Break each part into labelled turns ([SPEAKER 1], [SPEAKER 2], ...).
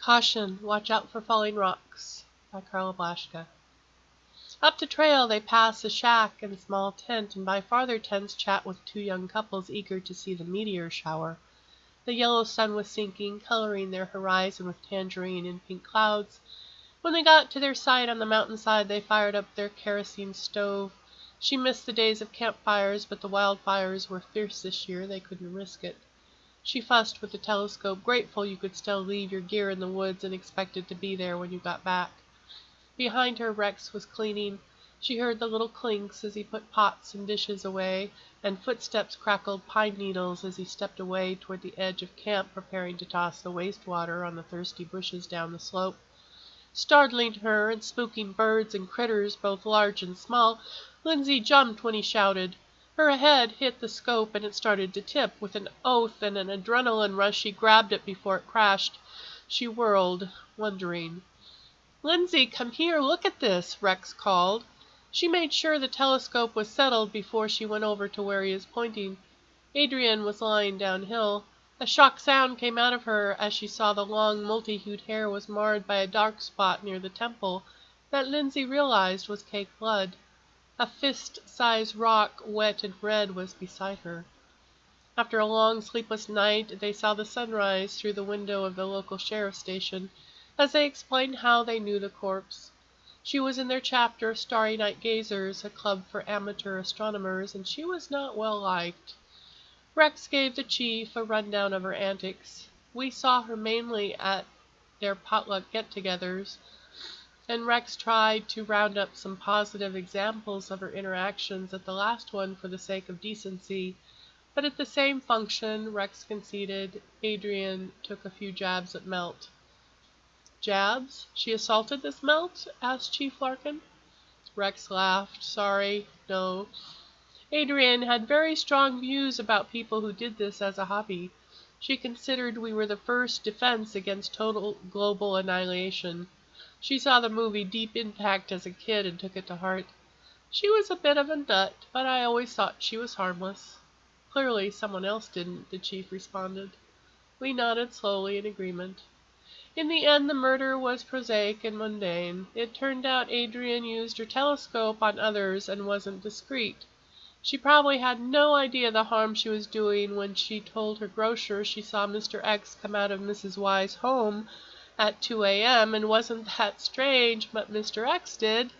[SPEAKER 1] Caution, watch out for falling rocks, by Carla Blaschka. Up the trail they pass a shack and a small tent, and by farther tents chat with two young couples eager to see the meteor shower. The yellow sun was sinking, coloring their horizon with tangerine and pink clouds. When they got to their site on the mountainside, they fired up their kerosene stove. She missed the days of campfires, but the wildfires were fierce this year. They couldn't risk it. She fussed with the telescope, grateful you could still leave your gear in the woods and expected to be there when you got back. Behind her, Rex was cleaning. She heard the little clinks as he put pots and dishes away, and footsteps crackled pine needles as he stepped away toward the edge of camp, preparing to toss the wastewater on the thirsty bushes down the slope. Startling her and spooking birds and critters, both large and small, Lindsay jumped when he shouted. Her head hit the scope and it started to tip. With an oath and an adrenaline rush, she grabbed it before it crashed. She whirled, wondering. "Lindsay, come here, look at this," Rex called. She made sure the telescope was settled before she went over to where he was pointing. Adrian was lying downhill. A shocked sound came out of her as she saw the long, multi-hued hair was marred by a dark spot near the temple that Lindsay realized was caked blood. A fist-sized rock, wet and red, was beside her. After a long, sleepless night, they saw the sunrise through the window of the local sheriff's station as they explained how they knew the corpse. She was in their chapter, Starry Night Gazers, a club for amateur astronomers, and she was not well liked. Rex gave the chief a rundown of her antics. "We saw her mainly at their potluck get-togethers, and Rex tried to round up some positive examples of her interactions at the last one for the sake of decency. But at the same function, Rex conceded, Adrian took a few jabs at Melt." "Jabs? She assaulted this Melt?" asked Chief Larkin. Rex laughed. "Sorry, no. Adrian had very strong views about people who did this as a hobby. She considered we were the first defense against total global annihilation. She saw the movie Deep Impact as a kid and took it to heart. She was a bit of a nut, but I always thought she was harmless." "Clearly someone else didn't," the chief responded. We nodded slowly in agreement. In the end, the murder was prosaic and mundane. It turned out Adrian used her telescope on others and wasn't discreet. She probably had no idea the harm she was doing when she told her grocer she saw Mr. X come out of Mrs. Y's home at 2 a.m. and wasn't that strange, but Mr. X did.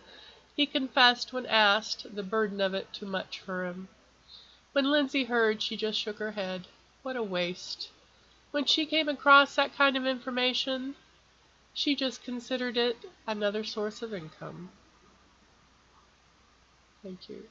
[SPEAKER 1] He confessed when asked, the burden of it too much for him. When Lindsay heard, she just shook her head. What a waste. When she came across that kind of information, she just considered it another source of income. Thank you.